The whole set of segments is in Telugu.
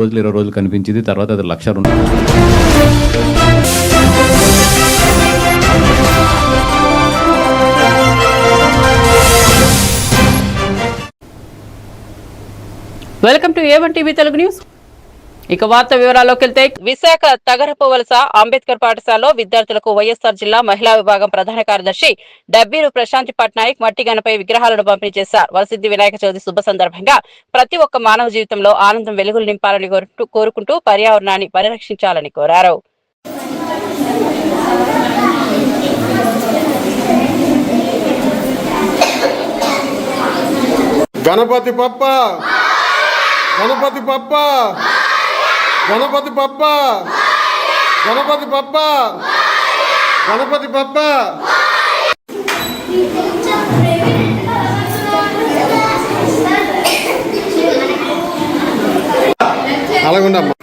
రోజులు 20 రోజులు కనిపించింది. తర్వాత అది 1,00,000 ఉంటుంది. Welcome to A1 TV Telugu news. ఇక వార్త వివరాల్లోకి వెళ్తే విశాఖ తగరపువలస అంబేద్కర్ పాఠశాలలో విద్యార్థులకు వైఎస్ఆర్ జిల్లా మహిళా విభాగం ప్రధాన కార్యదర్శి డబ్బీరు ప్రశాంతి పట్నాయక్ మట్టి గణపై విగ్రహాలను పంపిణీ చేశారు. వరసిద్ధి వినాయక చవితి శుభ సందర్భంగా ప్రతి ఒక్క మానవ జీవితంలో ఆనందం వెలుగులు నింపాలని కోరుకుంటూ పర్యావరణాన్ని పరిరక్షించాలని కోరారు. గణపతి పప్ప గణపతి పప్ప గణపతి పప్ప గణపతి పప్ప గణపతి పప్ప. అలాగుండమ్మా.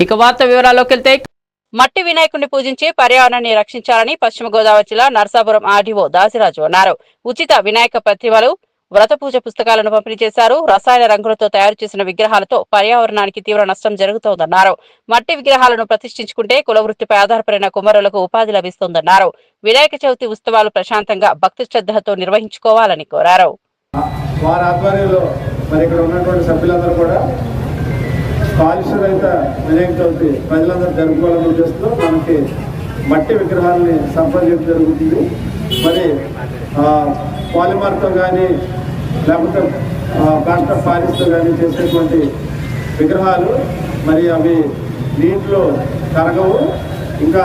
ఇక వార్త వివరాల్లోకి వెళ్తే మట్టి వినాయకుడిని పూజించి పర్యావరణాన్ని రక్షించాలని పశ్చిమ గోదావరి జిల్లా నర్సాపురం ఆర్డీఓ దాసిరాజు అన్నారు. ఉచిత వినాయక ప్రతిమలు, వ్రత పూజ పుస్తకాలను పంపిణీ చేశారు. రసాయన రంగులతో తయారు చేసిన విగ్రహాలతో పర్యావరణానికి తీవ్ర నష్టం జరుగుతోందన్నారు. మట్టి విగ్రహాలను ప్రతిష్ఠించుకుంటే కులవృత్తిపై ఆధారపడిన కుమ్మరులకు ఉపాధి లభిస్తోందన్నారు. వినాయక చవితి ఉత్సవాలు ప్రశాంతంగా భక్తి శ్రద్ధలతో నిర్వహించుకోవాలని కోరారు. వారి ఆధ్వర్యంలో మరి ఇక్కడ ఉన్నటువంటి సభ్యులందరూ కూడా కాలుష్య రహిత వినాయక చవితి ప్రజలందరూ జరుపుకోవాలని ఉద్దేశంతో మనకి మట్టి విగ్రహాలని సంప్రదించడం జరుగుతుంది. మరి పాలిమర్తో కానీ లేకపోతే ప్లాస్టర్ పాలిస్తో కానీ చేసేటువంటి విగ్రహాలు మరి అవి నీటిలో కరగవు. ఇంకా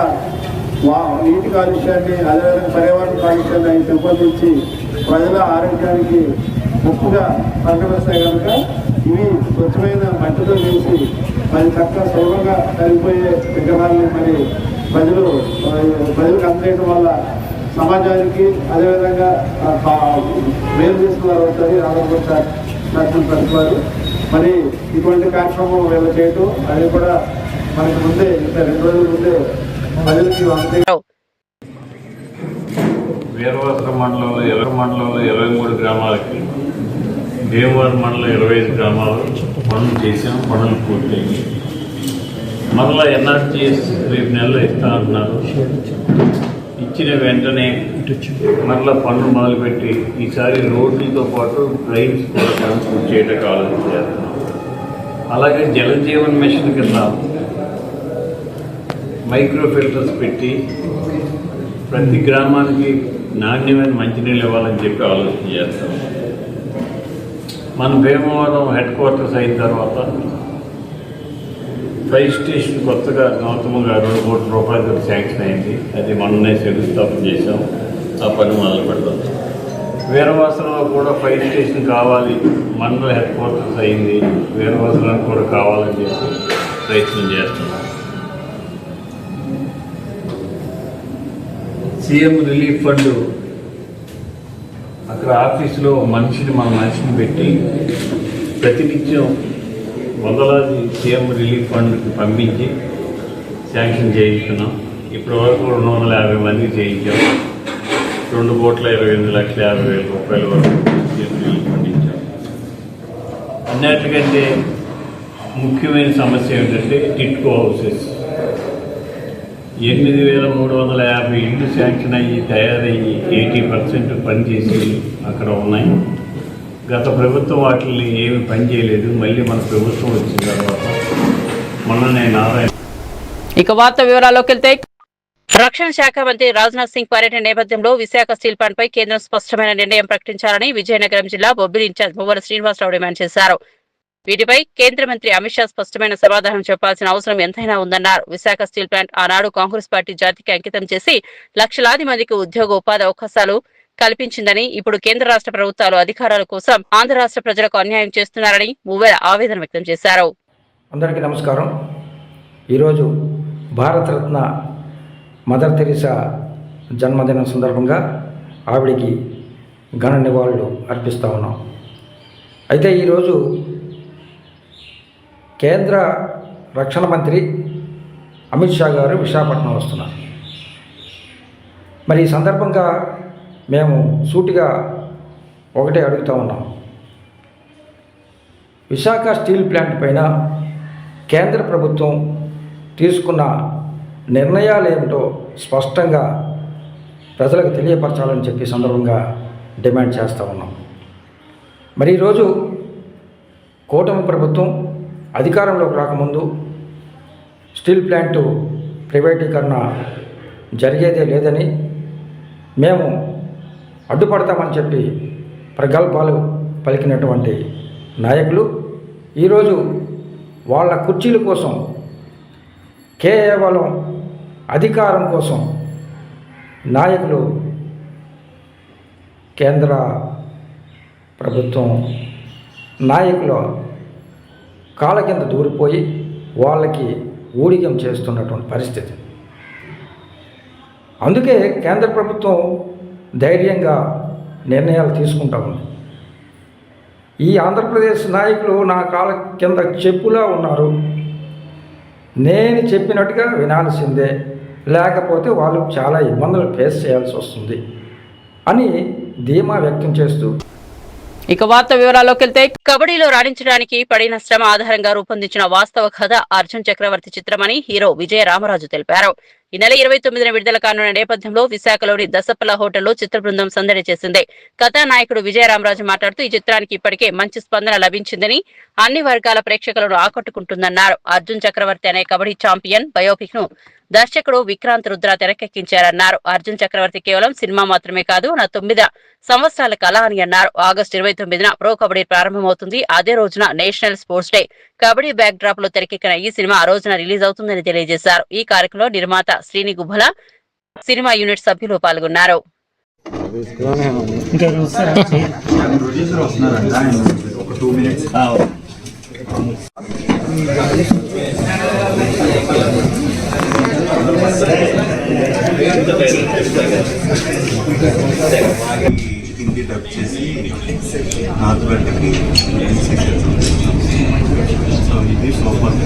నీటి కాలుష్యాన్ని అదేవిధంగా పర్యావరణ కాలుష్యాన్ని అవి పెంపొందించి ప్రజల ఆరోగ్యానికి ముప్పుగా పరిణమిస్తాయి కనుక ఇవి స్వచ్ఛమైన మట్టితో వేసి మరి చక్కగా సులభంగా కలిగిపోయే విగ్రహాలని మరి ప్రజలకు అందజేయడం వల్ల సమాజానికి అదేవిధంగా మేలు చేసుకున్నారు అవుతుంది. ఆంధ్రప్రదేశ్ ప్రతివారు మరి ఇటువంటి కార్యక్రమం వీళ్ళు చేయటం అది కూడా మనకి ముందే 2 రోజుల ముందే ప్రజలకి అందజేయడం. వీరవాసర మండలంలో 23 గ్రామాలకి, భీమవరం మండలం 25 గ్రామాలు పనులు చేసాం. పనులు పూర్తయింది. మరలా ఎన్ఆర్జీఎస్ 3 నెలలు ఇస్తా అంటున్నారు. ఇచ్చిన వెంటనే మరలా పనులు మొదలుపెట్టి ఈసారి రోడ్లతో పాటు డ్రైన్స్ కూడా పూర్తి చేయడానికి ఆలోచించారు. అలాగే జలజీవన్ మిషన్ కింద మైక్రో ఫిల్టర్స్ పెట్టి ప్రతి గ్రామానికి నాణ్యమైన మంచినీళ్ళు ఇవ్వాలని చెప్పి ఆలోచన చేస్తాం. మన భీమవరం హెడ్ క్వార్టర్స్ అయిన తర్వాత ఫైర్ స్టేషన్ కొత్తగా నూతనంగా 2 కోట్ల రూపాయలతో శాంక్షన్ అయింది. అది మొన్ననే శంకుస్థాపన చేశాం. ఆ పని మొదలు పెడతాం. వీరవాసనలో కూడా ఫైర్ స్టేషన్ కావాలి, మండల హెడ్ క్వార్టర్స్ అయింది, వీరవాసనానికి కూడా కావాలని చెప్పి ప్రయత్నం చేస్తున్నాం. సీఎం రిలీఫ్ ఫండ్ అక్కడ ఆఫీసులో మన మనిషిని పెట్టి ప్రతినిత్యం వందలాది సీఎం రిలీఫ్ ఫండ్కి పంపించి శాంక్షన్ చేయించుకున్నాం. ఇప్పటి వరకు 250 మందికి చేయించాం. 2,28,50,000 రూపాయల వరకు సీఎం రిలీఫ్ ఫండ్ ఇచ్చాం. అన్నిటికంటే ముఖ్యమైన సమస్య ఏమిటంటే టిట్కో హౌసెస్. 8,350 ఇళ్ళు శాంక్షన్ అయ్యి తయారయ్యి 80% పనిచేసి అక్కడ ఉన్నాయి. గత ప్రభుత్వం వాటిని ఏమి పని చేయలేదు. మళ్ళీ మన ప్రభుత్వం వచ్చిన తర్వాత మొన్ననే నారాయణ. ఇక వార్త వివరాల్లోకి వెళ్తే రక్షణ శాఖ మంత్రి రాజ్నాథ్ సింగ్ పర్యటన నేపథ్యంలో విశాఖ స్టీల్ ప్లాంట్ పై కేంద్రం స్పష్టమైన నిర్ణయం ప్రకటించాలని విజయనగరం జిల్లా బొబ్బిలి ఇన్ఛార్జ్ మువ్వల శ్రీనివాసరావు డిమాండ్ చేశారు. వీటిపై కేంద్ర మంత్రి అమిత్ షా స్పష్టమైన సమాధానం చెప్పాల్సిన అవసరం ఎంతైనా ఉందన్నారు. విశాఖ స్టీల్ ప్లాంట్ ఆనాడు కాంగ్రెస్ పార్టీ జాతికి అంకితం చేసి లక్షలాది మందికి ఉద్యోగ ఉపాధి అవకాశాలు కల్పించిందని, ఇప్పుడు కేంద్ర రాష్ట్ర ప్రభుత్వాలు అధికారాల కోసం ఆంధ్ర రాష్ట్ర ప్రజలకు అన్యాయం చేస్తున్నారని మువ్వెల ఆవేదన వ్యక్తం చేశారు. అందరికీ నమస్కారం. ఈరోజు భారతరత్న మదర్ తెరీసా జన్మదినం సందర్భంగా ఆవిడికి ఘన నివాళులు అర్పిస్తూ ఉన్నాం. అయితే ఈరోజు కేంద్ర రక్షణ మంత్రి అమిత్ షా గారు విశాఖపట్నం వస్తున్నారు. మరి ఈ సందర్భంగా మేము సూటిగా ఒకటే అడుగుతూ ఉన్నాం. విశాఖ స్టీల్ ప్లాంట్ పైన కేంద్ర ప్రభుత్వం తీసుకున్న నిర్ణయాలు ఏమిటో స్పష్టంగా ప్రజలకు తెలియపరచాలని చెప్పి సందర్భంగా డిమాండ్ చేస్తూ ఉన్నాం. మరి ఈరోజు కూటమి ప్రభుత్వం అధికారంలోకి రాకముందు స్టీల్ ప్లాంటు ప్రైవేటీకరణ జరిగేదే లేదని, మేము అడ్డుపడతామని చెప్పి ప్రగల్భాలు పలికినటువంటి నాయకులు ఈరోజు వాళ్ళ కుర్చీల కోసం, కేవలం అధికారం కోసం నాయకులు కేంద్ర ప్రభుత్వం నాయకుల కాళ్ళ కింద దూరిపోయి వాళ్ళకి ఊడిగం చేస్తున్నటువంటి పరిస్థితి. అందుకే కేంద్ర ప్రభుత్వం ధైర్యంగా నిర్ణయాలు తీసుకుంటా ఉంది. ఈ ఆంధ్రప్రదేశ్ నాయకులు నా కాళ్ళ కింద చెప్పులా ఉన్నారు, నేను చెప్పినట్టుగా వినాల్సిందే, లేకపోతే వాళ్ళు చాలా ఇబ్బందులు ఫేస్ చేయాల్సి వస్తుంది అని ధీమా వ్యక్తం చేస్తూ, ఇక వార్త వివరాల్లోకి వెళ్తే, కబడ్డీలో రాణించడానికి పడిన శ్రమ ఆధారంగా రూపొందించిన వాస్తవ కథ అర్జున్ చక్రవర్తి చిత్రమని హీరో విజయ రామరాజు తెలిపారు. ఈ నెల 29న విడుదల కానున్న నేపథ్యంలో విశాఖలోని దసపల్ల హోటల్లో చిత్ర బృందం సందడి చేసింది. కథానాయకుడు విజయ రామరాజు మాట్లాడుతూ ఈ చిత్రానికి ఇప్పటికే మంచి స్పందన లభించిందని, అన్ని వర్గాల ప్రేక్షకులను ఆకట్టుకుంటుందన్నారు. అర్జున్ చక్రవర్తి అనే కబడ్డీ ఛాంపియన్ బయోపిక్ ను దర్శకుడు విక్రాంత్ రుద్ర తెరకెక్కించారన్నారు. అర్జున్ చక్రవర్తి కేవలం సినిమా మాత్రమే కాదు, నా 9 సంవత్సరాల కళ అని అన్నారు. ఆగస్టు 29న ప్రో కబడ్డీ ప్రారంభమవుతుంది. అదే రోజున national sports day kabaddi back drop లో తెరకెక్కిన ఈ సినిమా ఆ రోజున రిలీజ్ అవుతుందని తెలియజేశారు. ఈ కార్యక్రమంలో నిర్మాత శ్రీని గుబ్బల, సినిమా యూనిట్ సభ్యులు పాల్గొన్నారు. హిందీ డబ్ చేసి నార్త్ బెల్ట్కి సో ఇది సూపర్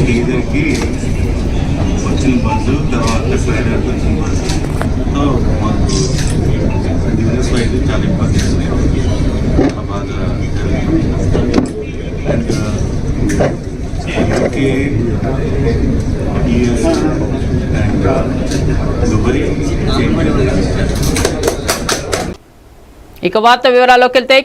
టీజర్కి వచ్చిన బస్సు తర్వాత ట్రైలర్కి వచ్చిన బస్సు సో మాకు బిజినెస్ వైజ్ చాలా ఇబ్బంది బాగా అండ్ ఇక వార్త వివరాల్లోకి వెళ్తే,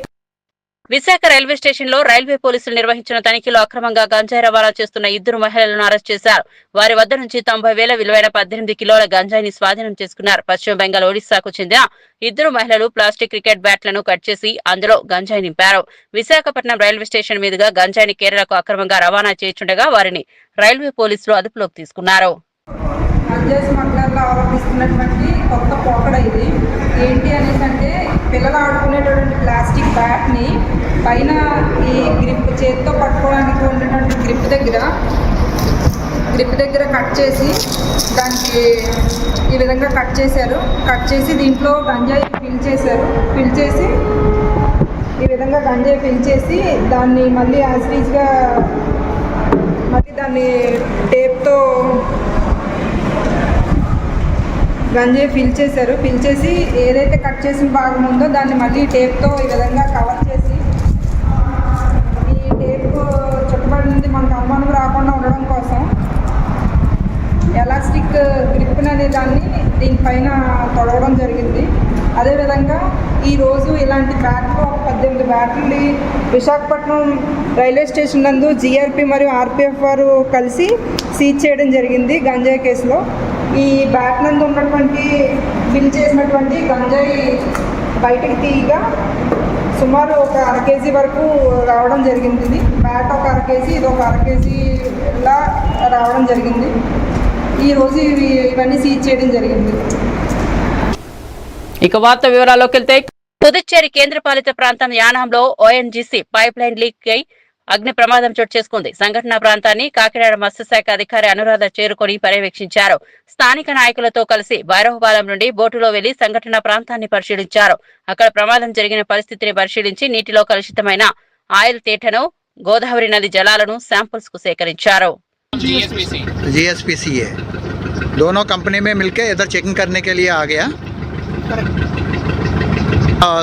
విశాఖ రైల్వే స్టేషన్ లో రైల్వే పోలీసులు నిర్వహించిన తనిఖీలో అక్రమంగా గంజాయి రవాణా చేస్తున్న 2 మహిళలను అరెస్ట్ చేశారు. వారి వద్ద నుంచి 90,000 విలువైన 18 కిలోల గంజాయిని స్వాధీనం చేసుకున్నారు. పశ్చిమ బెంగాల్, ఒడిశాకు చెందిన 2 మహిళలు ప్లాస్టిక్ క్రికెట్ బ్యాట్లను కట్ చేసి అందులో గంజాయి నింపారు. విశాఖపట్నం రైల్వే స్టేషన్ మీదుగా గంజాయిని కేరళకు అక్రమంగా రవాణా చేస్తుండగా వారిని రైల్వే పోలీసులు అదుపులోకి తీసుకున్నారు. ఆరోపిస్తున్నటువంటి కొత్త పోకడ ఇది ఏంటి అనేసి అంటే, పిల్లలు ఆడుకునేటటువంటి ప్లాస్టిక్ బ్యాట్ని పైన ఈ గ్రిప్ చేతితో పట్టుకోవడానికి ఉండేటువంటి గ్రిప్ దగ్గర కట్ చేసి దానికి ఈ విధంగా కట్ చేసి దీంట్లో గంజాయి ఫిల్ చేసి ఈ విధంగా గంజాయి ఫిల్ చేసి దాన్ని మళ్ళీ యాసిడ్గా దాన్ని టేప్తో గంజాయి ఫిల్ చేసి ఏదైతే కట్ చేసిన భాగం ఉందో దాన్ని మళ్ళీ టేప్తో ఈ విధంగా కవర్ చేసి, ఈ టేప్ చుట్టుపడి నుండి మనకు అనుమానం రాకుండా ఉండడం కోసం ఎలాస్టిక్ గ్రిప్ అనే దాన్ని దీనిపైన తొడవడం జరిగింది. అదేవిధంగా ఈరోజు ఇలాంటి బ్యాట్లు 18 బ్యాట్లు విశాఖపట్నం రైల్వే స్టేషన్ నందు జీఆర్పీ మరియు ఆర్పీఎఫ్ వారు కలిసి సీజ్ చేయడం జరిగింది గంజాయి కేసులో. ఈ బ్యాట్ నందు ఉన్నటువంటి బిల్ చేసినటువంటి గంజాయి బయటకు తీయగా సుమారు ఒక 1/2 కేజీ వరకు రావడం జరిగింది. ఇది బ్యాట్ ఒక 1/2 కేజీ, ఇది ఒక 1/2 కేజీలా రావడం జరిగింది. ఈరోజు ఇవన్నీ సీజ్ చేయడం జరిగింది. ఇక వార్త వివరాల్లోకి వెళ్తే, పుదుచ్చేరి కేంద్రపాలిత ప్రాంతం యానాంలో ఓఎన్జీసీ పైప్ లైన్ లీక్ అయి అగ్ని ప్రమాదం చోటు చేసుకుంది. సంఘటనా ప్రాంతాన్ని కాకినాడ మత్స్యశాఖ అధికారి అనురాధ చేరుకొని పర్యవేక్షించారు. స్థానిక నాయకులతో కలిసి భైరవపాలెం నుండి బోటులో వెళ్లి సంఘటనా ప్రాంతాన్ని పరిశీలించారు. అక్కడ ప్రమాదం జరిగిన పరిస్థితిని పరిశీలించి నీటిలో కలుషితమైన ఆయిల్ తేటను, గోదావరి నది జలాలను శాంపుల్స్ కు సేకరించారు. जीएसपीसी है, दोनों कंपनी में मिलके इधर चेकिंग करने के लिए आ गया।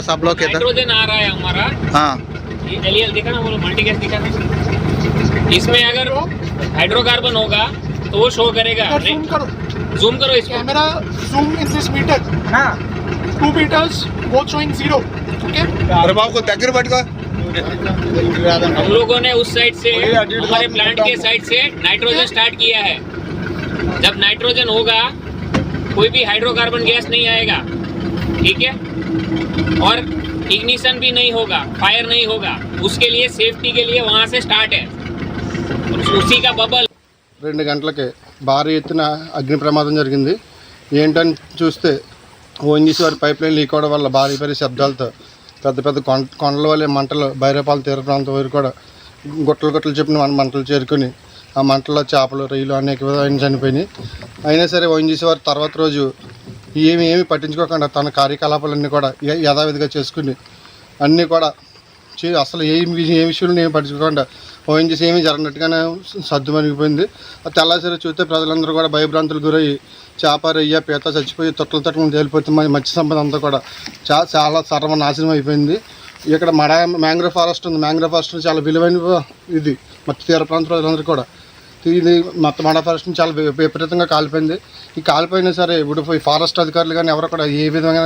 सब लोग इधर आ रहा है हमारा। हाँ, एलियल दिखा ना, वो मल्टी गैस दिखा ना। इसमें अगर हाइड्रोकार्बन होगा तो वो शो करेगा। जूम करो इसको। Camera zoom in this meter. हां 2 meters both showing 0. ओके प्रभाव को దగ్గర పట్టుకో। हम लोगों ने उस साइड से, हमारे प्लांट के साइड से नाइट्रोजन स्टार्ट किया है। जब नाइट्रोजन होगा कोई भी हाइड्रोकार्बन गैस नहीं आएगा, ठीक है, और इग्निशन भी नहीं होगा, फायर नहीं होगा। उसके लिए सेफ्टी के लिए वहाँ से स्टार्ट है, उसी का बबल। 2 గంటలకే భారీ ఎత్తున అగ్ని ప్రమాదం జరిగింది. ఏంటని చూస్తే ఓఎన్జీసీ వారి పైప్ లైన్ లీక్ అవడం వల్ల భారీ శబ్దాలతో పెద్ద పెద్ద కొండల వల్లే మంటలు బైరేపాల తీర ప్రాంతం వరకు కూడా గుట్టలు చెప్పిన మంటలు చేరుకుని ఆ మంటల్లో చేపలు రొయ్యలు అనేక విధాలు చనిపోయినాయి. అయినా సరే ఓఎన్జీసీ వారు తర్వాత రోజు ఏమీ పట్టించుకోకుండా తన కార్యకలాపాలన్నీ కూడా యథావిధిగా చేసుకుని అన్నీ కూడా అసలు ఏ విషయంలో ఏమి పట్టించుకోకుండా ఓఎన్జీసీ ఏమీ జరగనట్టుగానే సర్దుమణిగిపోయింది. తెల్లాసరి చూస్తే ప్రజలందరూ కూడా భయభ్రాంతులు గురయ్యి చేప రొయ్య పీత చచ్చిపోయి తొట్టలు తేలిపోతే మత్స్య సంపద అంతా కూడా చాలా సర్వనాశనం అయిపోయింది. ఇక్కడ మ్యాంగ్రోవ్ ఫారెస్ట్ ఉంది. మ్యాంగ్రోవ్ ఫారెస్ట్ చాలా విలువైన ఇది మత్స్య తీర ప్రాంత ప్రజలందరూ కూడా. ఇది మడ ఫారెస్ట్ చాలా విపరీతంగా కాలిపోయింది. ఈ కాలిపోయినా సరే ఇప్పుడు ఫారెస్ట్ అధికారులు కానీ ఎవరు కూడా ఏ విధంగా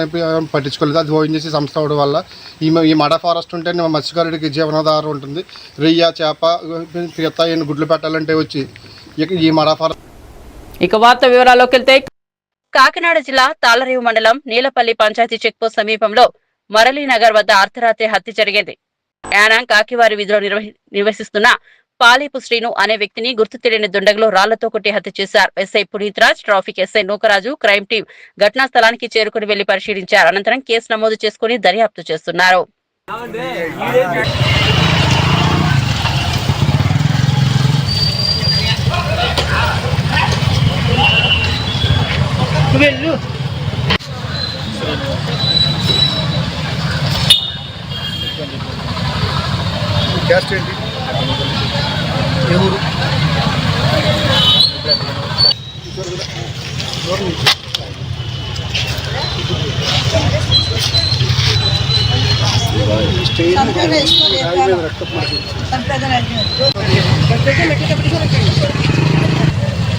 పట్టించుకోలేదు. అది ఓఎన్జీసీ సంస్థ అవడం వల్ల ఈ మడ ఫారెస్ట్ ఉంటేనే మత్స్యకారుడికి జీవనాధారం ఉంటుంది. రొయ్య చేప పీత గుడ్లు పెట్టాలంటే వచ్చి ఈ మడ ఫారెస్ట్. ఇక వార్త వివరాల్లోకి వెళ్తే కాకినాడ జిల్లా తాళరేవు మండలం నీలపల్లి పంచాయతీ చెక్పోస్ట్ సమీపంలో మరళీనగర్ వద్ద అర్ధరాత్రి హత్య జరిగింది. యానా కాకివారి వీధిలో నివసిస్తున్న పాలీపు శ్రీను అనే వ్యక్తిని గుర్తు తెలియని దుండగులు రాళ్లతో కొట్టి హత్య చేశారు. SI Puneeth Raj, traffic SI Nookaraju crime team ఘటనా స్థలానికి చేరుకుని వెళ్లి పరిశీలించారు. అనంతరం కేసు నమోదు చేసుకుని దర్యాప్తు చేస్తున్నారు. క్యాస్ట్ ఏంటి? ఎవరు?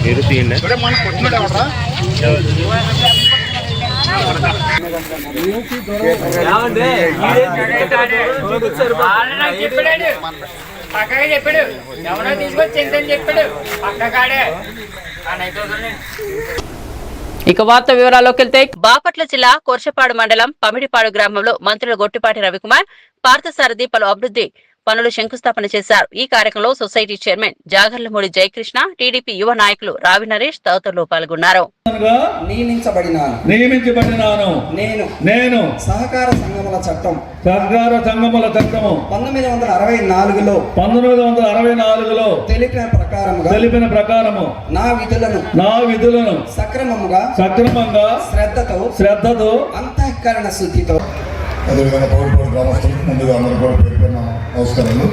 ఏడు తీయండి. మన కొట్టినాడు ఎవరా? పక్కగా చెప్పాడు, ఎవరో తీసుకొచ్చి ఎంతని చెప్పాడు పక్కగాడే. ఇక వార్త వివరాల్లోకి వెళ్తే బాపట్ల జిల్లా కోర్షపాడు మండలం పమిడిపాడు గ్రామంలో మంత్రులు గొట్టిపాటి రవికుమార్, పార్థసారథి పలు అభివృద్ధి పనులు శంకుస్థాపన చేశారు. ఈ కార్యక్రమంలో society chairman Jagarlamudi Jayakrishna, TDP యువ నాయకులు రావి నరేష్ తదితరులు పాల్గొన్నారు. నియమించబడినాను నేను సహకార సంఘముల చట్టం 1964లో తెలిపిన ప్రకారము నా విధులను సక్రమంగా శ్రద్ధతో అంతఃకరణ శుద్ధితో. అదేవిధంగా పౌడిపాడు గ్రామస్తులకు ముందుగా అందరూ కూడా పేరుపైన నమస్కారాలు.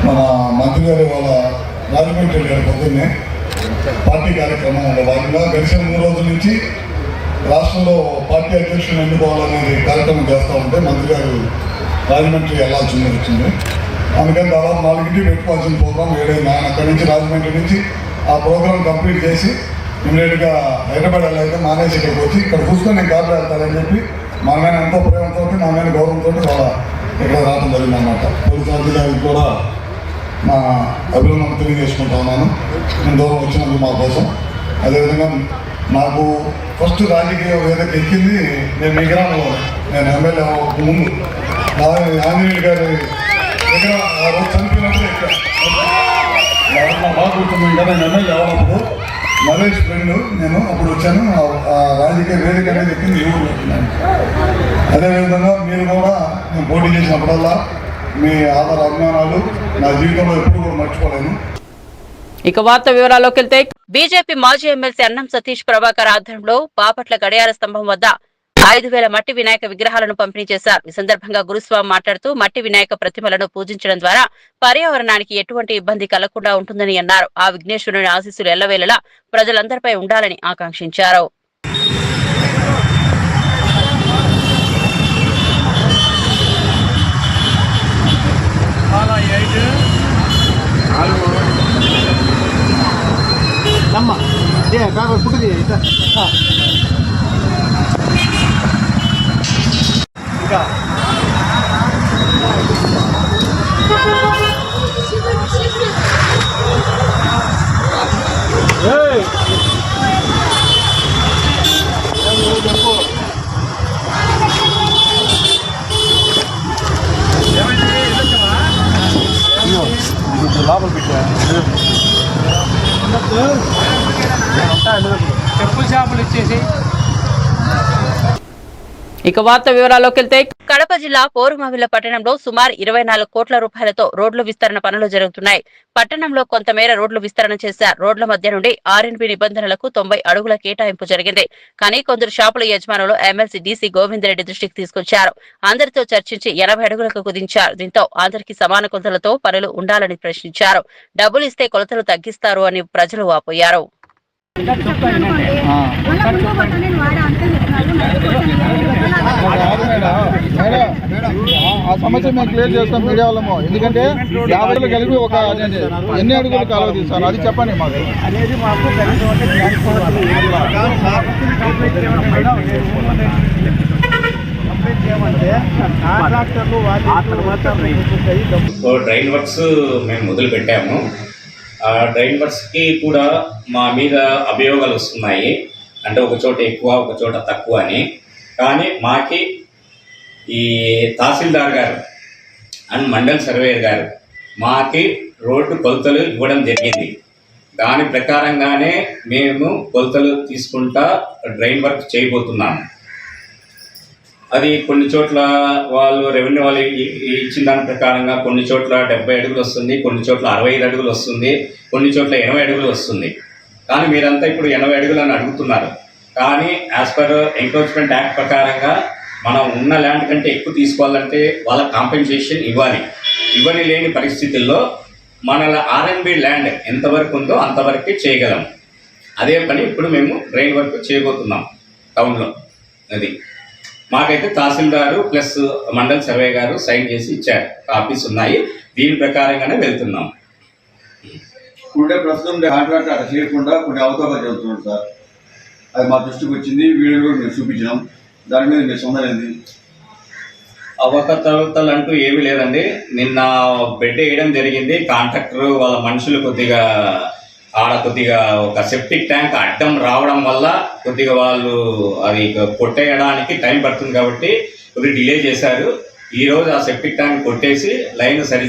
మన మంత్రి గారు వాళ్ళ రాజమండ్రి వెళ్ళారు పొద్దున్నే పార్టీ కార్యక్రమంలో భాగంగా గడిచిన 3 రోజుల నుంచి రాష్ట్రంలో పార్టీ అధ్యక్షులను ఎన్నుకోవాలనేది కార్యక్రమం చేస్తూ ఉంటే మంత్రి గారు రాజమండ్రి వెళ్ళాల్సింది వచ్చింది. అందుకని దాదాపు 4కి పెట్టుకోవాల్సిన ప్రోగ్రాం 7 అక్కడి నుంచి రాజమండ్రి నుంచి ఆ ప్రోగ్రాం కంప్లీట్ చేసి ఇమీడియట్గా హైదరాబాద్ వెళ్ళాలంటే మానేసి ఇక్కడికి వచ్చి ఇక్కడ చూసుకొని నేను కార్డు వెళ్తానని చెప్పి మా మీద ఎంతో ప్రేమతో మా మీద గౌరవంతో వాళ్ళ ఇక్కడ రావడం జరిగిందన్నమాట. పోలీసు అధికారులకు కూడా నా అభినందన తెలియజేసుకుంటా ఉన్నాను, నేను దూరం వచ్చినందుకు మా కోసం. అదేవిధంగా నాకు ఫస్ట్ రాజకీయ వేదిక ఎక్కింది నేను మీ గ్రామంలో, నేను ఎమ్మెల్యే ముందు ఆంజనేయులు గారి దగ్గర ఆ రోజు చనిపోయినప్పుడు ఎక్కడ నా బాగా గుర్తుంది. ఇంకా నేను ఎమ్మెల్యే అవ్వనప్పుడు నరేష్ ఫ్రెండ్ నేను అప్పుడు వచ్చాను. ఆ రాజకీయ వేదిక అనేది ఎక్కింది యువకులు పెట్టినాను. అదేవిధంగా మీరు కూడా నేను పోటీ చేసినప్పుడల్లా మీ ఆధార అభిమానాలు నా జీవితంలో ఎప్పుడు కూడా మర్చిపోలేను. ఇక వార్త వివరాల్లోకి వెళ్తే బీజేపీ మాజీ ఎమ్మెల్సీ అన్నం సతీష్ ప్రభాకర్ ఆధ్వర్యంలో బాపట్ల గడియార స్తంభం వద్ద 5,000 మట్టి వినాయక విగ్రహాలను పంపిణీ చేశారు. ఈ సందర్భంగా గురుస్వామి మాట్లాడుతూ మట్టి వినాయక ప్రతిమలను పూజించడం ద్వారా పర్యావరణానికి ఎటువంటి ఇబ్బంది కలగకుండా ఉంటుందని అన్నారు. ఆ విఘ్నేశ్వరుని ఆశీస్సులు ఎల్లవేళలా ప్రజలందరిపై ఉండాలని ఆకాంక్షించారు. లోపల పెట్టా చెప్పుల చేపలు ఇచ్చేసి. ఇక వార్త వివరాల్లోకి వెళ్తే కడప జిల్లా పోరుమావిళ్ల పట్టణంలో సుమారు 24 కోట్ల రూపాయలతో రోడ్లు విస్తరణ పనులు జరుగుతున్నాయి. పట్టణంలో కొంతమేర రోడ్లు విస్తరణ చేశారు. రోడ్ల మధ్య నుండి ఆర్ఎన్బి నిబంధనలకు 90 అడుగుల కేటాయింపు జరిగింది. కానీ కొందరు షాపుల యజమానులు ఎమ్మెల్సీ డీసీ గోవిందరెడ్డి దృష్టికి తీసుకొచ్చారు. అందరితో చర్చించి 80 అడుగులకు కుదించారు. దీంతో అందరికీ సమాన కొలతలతో పనులు ఉండాలని ప్రశ్నించారు. డబ్బులు ఇస్తే కొలతలు తగ్గిస్తారు అని ప్రజలు వాపోయారు. ఆ సమస్య మేము క్లియర్ చేస్తాం మీడియా వాళ్ళము. ఎందుకంటే 50 కలిపి ఒక ఎన్ని అడుగులు కాలువ తీస్తారు అది చెప్పండి మాకు. అనేది మాకు డ్రైన్ వర్క్స్ మేము మొదలు పెట్టాము. ఆ డ్రైన్ వర్క్స్కి కూడా మా మీద అభియోగాలు వస్తున్నాయి. అంటే ఒక చోట ఎక్కువ ఒక చోట తక్కువ అని. కానీ మాకి ఈ తహసీల్దార్ గారు అండ్ మండల్ సర్వేయర్ గారు మాకి రోడ్డు కొలతలు ఇవ్వడం జరిగింది. దాని ప్రకారంగానే మేము కొలతలు తీసుకుంటా డ్రైన్ వర్క్ చేయబోతున్నాము. అది కొన్ని చోట్ల వాళ్ళు రెవెన్యూ వాళ్ళు ఇచ్చిన దాని ప్రకారంగా కొన్ని చోట్ల 70 అడుగులు వస్తుంది, కొన్ని చోట్ల 65 అడుగులు వస్తుంది, కొన్ని చోట్ల 80 అడుగులు వస్తుంది. కానీ మీరంతా ఇప్పుడు 80 అడుగులు అని అడుగుతున్నారు. కానీ యాజ్ పర్ ఎంక్రోచ్మెంట్ యాక్ట్ ప్రకారంగా మనం ఉన్న ల్యాండ్ కంటే ఎక్కువ తీసుకోవాలంటే వాళ్ళ కాంపెన్సేషన్ ఇవ్వాలి. ఇవ్వని లేని పరిస్థితుల్లో మన ఆర్ఎన్బి ల్యాండ్ ఎంతవరకు ఉందో అంతవరకే చేయగలం. అదే పని ఇప్పుడు మేము డ్రైన్ వర్క్ చేయబోతున్నాం టౌన్లో. అది మాకైతే తహసీల్దారు ప్లస్ మండల్ సర్వే గారు సైన్ చేసి ఇచ్చారు. కాపీస్ ఉన్నాయి. దీని ప్రకారంగానే వెళ్తున్నాం. ఉండే ప్రస్తుతం కాంట్రాక్ట్ అక్కడ చేయకుండా కొన్ని అవతల చెబుతున్నాడు సార్. అది మా దృష్టికి వచ్చింది. వీడియో కూడా మేము చూపించినాం. దాని మీద మీరు సొందమైంది అవకతవకలు అంటూ ఏమీ లేదండి. నిన్న బెడ్ వేయడం జరిగింది. కాంట్రాక్టర్ వాళ్ళ మనుషులు కొద్దిగా ఒక సెప్టిక్ ట్యాంక్ అడ్డం రావడం వల్ల కొద్దిగా వాళ్ళు అది కొట్టేయడానికి టైం పడుతుంది కాబట్టి కొద్దిగా డిలే చేశారు. ఈరోజు ఆ సెప్టిక్ ట్యాంక్ కొట్టేసి లైన్ సరి.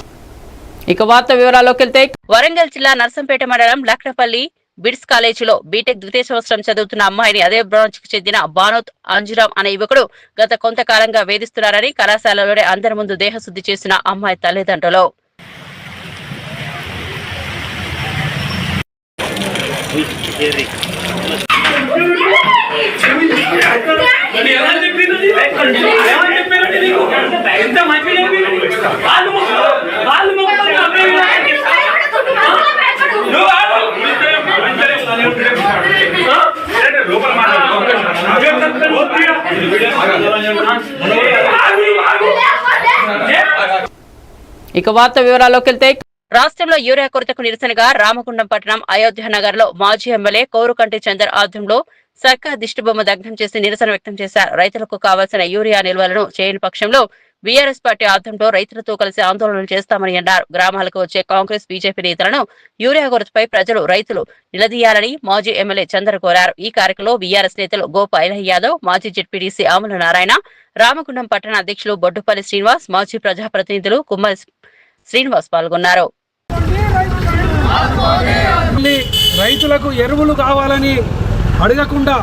ఇక వార్త వివరాల్లోకి వెళ్తే వరంగల్ జిల్లా నర్సంపేట మండలం లక్నపల్లి బిడ్స్ కాలేజీలో బీటెక్ ద్వితీయ సంవత్సరం చదువుతున్న అమ్మాయిని అదే బ్రాంచ్ కు చెందిన బానోత్ అంజురామ్ అనే యువకుడు గత కొంతకాలంగా వేధిస్తున్నారని కళాశాలలోనే అందరి ముందు దేహశుద్ధి చేసిన అమ్మాయి తల్లిదండ్రులు ఇక వార్త వివరాల్లోకి వెళ్తే రాష్ట్రంలో యూరియా కొరతకు నిరసనగా రామగుండం పట్టణం అయోధ్య నగర్ లో మాజీ ఎమ్మెల్యే కోరుకంటి చందర్ ఆధ్వర్యంలో సర్కార్ దిష్టిబొమ్మ దగ్ధం చేసి నిరసన వ్యక్తం చేశారు. రైతులకు కావాల్సిన యూరియా నిల్వలను చేయని పక్షంలో బీఆర్ఎస్ పార్టీ ఆధ్వర్యంలో రైతులతో కలిసి ఆందోళనలు చేస్తామని అన్నారు. గ్రామాలకు వచ్చే కాంగ్రెస్ బీజేపీ నేతలను యూరియా కొరతపై ప్రజలు రైతులు నిలదీయాలని మాజీ ఎమ్మెల్యే చందర్ కోరారు. ఈ కార్యక్రమంలో బీఆర్ఎస్ నేతలు గోపా ఐలహ్ యాదవ్, మాజీ జెడ్పీడీసీ ఆముల నారాయణ, రామగుండం పట్టణ అధ్యక్షులు బొడ్డుపల్లి శ్రీనివాస్, మాజీ ప్రజాప్రతినిధులు కుమ్మల్ శ్రీనివాస్ పాల్గొన్నారు. రైతులకు ఎరువులు కావాలని అడగకుండా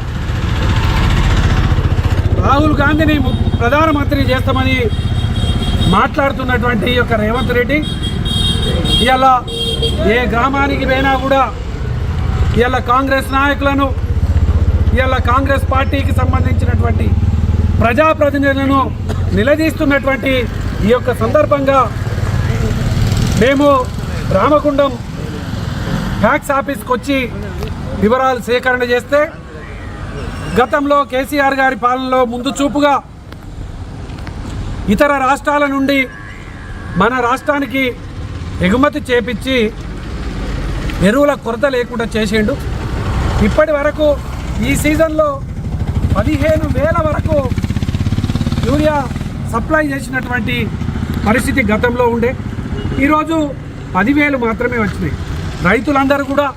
రాహుల్ గాంధీని ప్రధానమంత్రి చేస్తామని మాట్లాడుతున్నటువంటి యొక్క రేవంత్ రెడ్డి ఇలా ఏ గ్రామానికి పోయినా కూడా ఇలా కాంగ్రెస్ నాయకులను ఇలా కాంగ్రెస్ పార్టీకి సంబంధించినటువంటి ప్రజాప్రతినిధులను నిలదీస్తున్నటువంటి ఈ యొక్క సందర్భంగా మేము రామగుండం ట్యాక్స్ ఆఫీస్కి వచ్చి వివరాలు సేకరణ చేస్తే గతంలో కేసీఆర్ గారి పాలనలో ముందు చూపుగా ఇతర రాష్ట్రాల నుండి మన రాష్ట్రానికి ఎగుమతి చేపించి ఎరువుల కొరత లేకుండా చేసిండు. ఇప్పటి వరకు ఈ సీజన్లో 15,000 వరకు యూరియా సప్లై చేసినటువంటి పరిస్థితి గతంలో ఉండే. ఈరోజు 10,000 మాత్రమే వచ్చినాయి. రైతులందరూ కూడా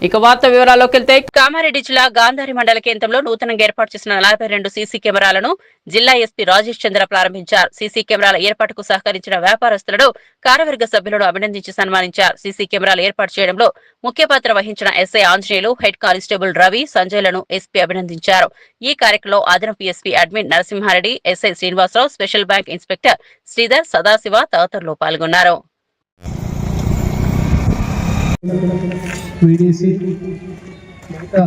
ఇక వార్త వివరాల్లోకి వెళ్తే కామారెడ్డి జిల్లా గాంధారి మండల కేంద్రంలో నూతనంగా ఏర్పాటు చేసిన 42 సీసీ కెమెరాలను జిల్లా ఎస్పీ రాజేష్ చంద్ర ప్రారంభించారు. సీసీ కెమెరాల ఏర్పాటుకు సహకరించిన వ్యాపారస్తులను కార్యవర్గ సభ్యులను అభినందించి సన్మానించారు. సీసీ కెమెరాలు ఏర్పాటు చేయడంలో ముఖ్య పాత్ర వహించిన SI Anjaneyulu, head constable Ravi, సంజయ్లను ఎస్పీ అభినందించారు. ఈ కార్యక్రమంలో అదనపు SP admin Narasimha Reddy, SI Srinivasa Rao, special bank inspector Sridhar, Sadashiva తదితరులు పాల్గొన్నారు. వీడీసీ మిగతా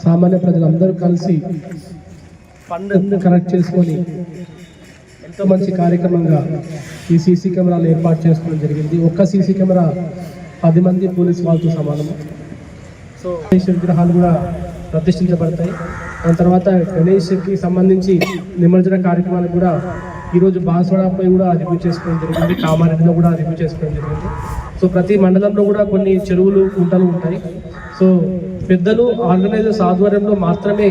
సామాన్య ప్రజలందరూ కలిసి ఫండ్ కలెక్ట్ చేసుకొని ఎంతో మంచి కార్యక్రమంగా ఈ సీసీ కెమెరాలు ఏర్పాటు చేసుకోవడం జరిగింది. ఒక్క సీసీ కెమెరా 10 మంది పోలీస్ వాళ్ళతో సమానము. సో గణేష్ విగ్రహాలు కూడా ప్రతిష్ఠించబడతాయి. దాని తర్వాత గణేష్కి సంబంధించి నిమజ్జన కార్యక్రమాలు కూడా ఈరోజు బాన్స్వాడపై కూడా రివ్యూ చేసుకోవడం జరిగింది, కామారెడ్డిలో కూడా రివ్యూ చేసుకోవడం జరిగింది. సో ప్రతి మండలంలో కూడా కొన్ని చెరువులు, కుంటలు ఉంటాయి. సో పెద్దలు ఆర్గనైజర్స్ ఆధ్వర్యంలో మాత్రమే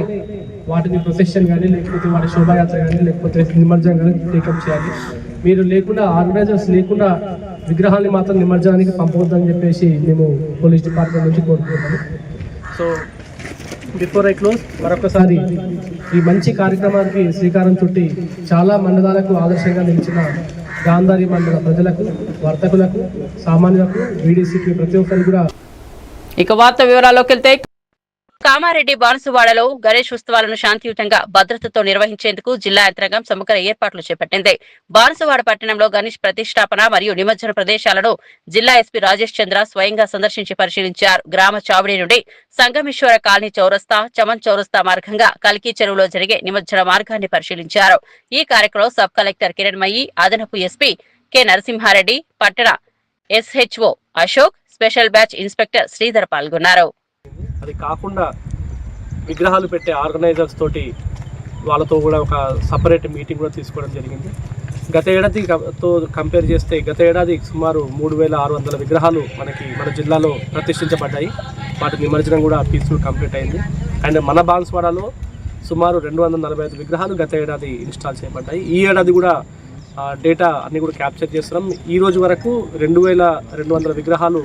వాటిని ప్రొసెషన్ కానీ, లేకపోతే వాటి శోభాయాత్ర కానీ, లేకపోతే నిమజ్జనం కానీ టేకప్ చేయాలి. మీరు లేకుండా, ఆర్గనైజర్స్ లేకుండా విగ్రహాన్ని మాత్రం నిమజ్జనానికి పంపవద్దని చెప్పేసి మేము పోలీస్ డిపార్ట్మెంట్ నుంచి కోరుకుంటున్నాము. సో బిఫోర్ ఐ క్లోజ్, మరొకసారి ఈ మంచి కార్యక్రమానికి శ్రీకారం చుట్టి చాలా మండలాలకు ఆదర్శంగా నిలిచిన గాంధారి మండల ప్రజలకు, వర్తకులకు, సామాన్యులకు, వీడీసీకి ప్రతి ఒక్కరికి కూడా. ఇక వార్త వివరాల్లోకి వెళ్తే కామారెడ్డి బాన్సువాడలో గణేష్ ఉత్సవాలను శాంతియుతంగా భద్రతతో నిర్వహించేందుకు జిల్లా యంత్రాంగం సమగ్ర ఏర్పాట్లు చేపట్టింది. బాన్సువాడ పట్టణంలో గణేష్ ప్రతిష్టాపన మరియు నిమజ్జన ప్రదేశాలను జిల్లా ఎస్పీ రాజేష్ చంద్ర స్వయంగా సందర్శించి పరిశీలించారు. గ్రామ చావడి నుండి సంగమేశ్వర కాలనీ చౌరస్తా, చమన్ చౌరస్తా మార్గంగా కల్కి చెరువులో జరిగే నిమజ్జన మార్గాన్ని పరిశీలించారు. ఈ కార్యక్రమంలో సబ్ కలెక్టర్ కిరణ్మయి, అదనపు ఎస్పీ కె నరసింహారెడ్డి, పట్టణ SHO Ashok, special batch inspector Sridhar పాల్గొన్నారు. అది కాకుండా విగ్రహాలు పెట్టే ఆర్గనైజర్స్ తోటి వాళ్ళతో కూడా ఒక సపరేట్ మీటింగ్ కూడా తీసుకోవడం జరిగింది. గత ఏడాదితో కంపేర్ చేస్తే గత ఏడాది సుమారు 3,600 విగ్రహాలు మన జిల్లాలో ప్రతిష్ఠించబడ్డాయి. వాటి నిమజ్జనం కూడా పీస్ఫుల్ కంప్లీట్ అయింది. అండ్ మన బాన్స్వాడలో సుమారు 245 విగ్రహాలు గత ఏడాది ఇన్స్టాల్ చేయబడ్డాయి. ఈ ఏడాది కూడా డేటా అన్ని కూడా క్యాప్చర్ చేస్తున్నాం. ఈ రోజు వరకు 2,200 విగ్రహాలు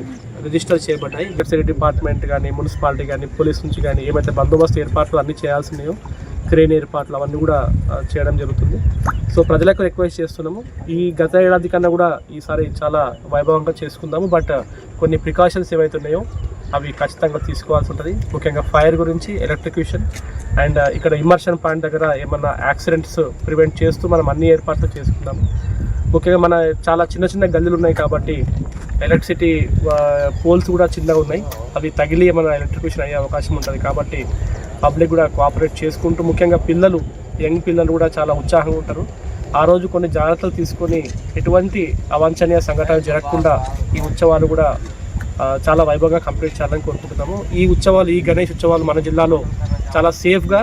రిజిస్టర్ చేయబడ్డాయి. వెబ్సైట్ డిపార్ట్మెంట్ కానీ, మున్సిపాలిటీ కానీ, పోలీస్ నుంచి కానీ ఏమైతే బందోబస్తు ఏర్పాట్లు అన్నీ చేయాల్సినాయో, క్రేన్ ఏర్పాట్లు అవన్నీ కూడా చేయడం జరుగుతుంది. సో ప్రజలకు రిక్వెస్ట్ చేస్తున్నాము, ఈ గత ఏడాది కన్నా కూడా ఈసారి చాలా వైభవంగా చేసుకుందాము. బట్ కొన్ని ప్రికాషన్స్ ఏవైతే ఉన్నాయో అవి ఖచ్చితంగా తీసుకోవాల్సి ఉంటుంది. ముఖ్యంగా ఫైర్ గురించి, ఎలక్ట్రిక్యూషన్ అండ్ ఇక్కడ ఇమ్మర్షన్ పాయింట్ దగ్గర ఏమన్నా యాక్సిడెంట్స్ ప్రివెంట్ చేస్తూ మనం అన్ని ఏర్పాట్లు చేసుకుందాము. ముఖ్యంగా మన చాలా చిన్న గల్లీలు ఉన్నాయి కాబట్టి ఎలక్ట్రిసిటీ పోల్స్ కూడా చిన్నగా ఉన్నాయి. అవి తగిలి ఏమైనా ఎలక్ట్రిక్యూషన్ అయ్యే అవకాశం ఉంటుంది. కాబట్టి పబ్లిక్ కూడా కోఆపరేట్ చేసుకుంటూ, ముఖ్యంగా పిల్లలు, యంగ్ పిల్లలు కూడా చాలా ఉత్సాహంగా ఉంటారు. ఆ రోజు కొన్ని జాగ్రత్తలు తీసుకొని ఎటువంటి అవాంఛనీయ సంఘటనలు జరగకుండా ఈ ఉత్సవాలు కూడా చాలా వైభవంగా కంప్లీట్ చేయాలని కోరుకుంటున్నాము. ఈ ఉత్సవాలు, ఈ గణేష్ ఉత్సవాలు మన జిల్లాలో చాలా సేఫ్గా,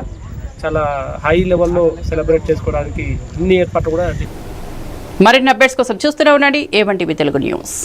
చాలా హై లెవెల్లో సెలబ్రేట్ చేసుకోవడానికి అన్ని ఏర్పాట్లు కూడా. మరిన్ని అప్డేట్స్ కోసం చూస్తూనే ఉండండి A1 టీవీ తెలుగు న్యూస్.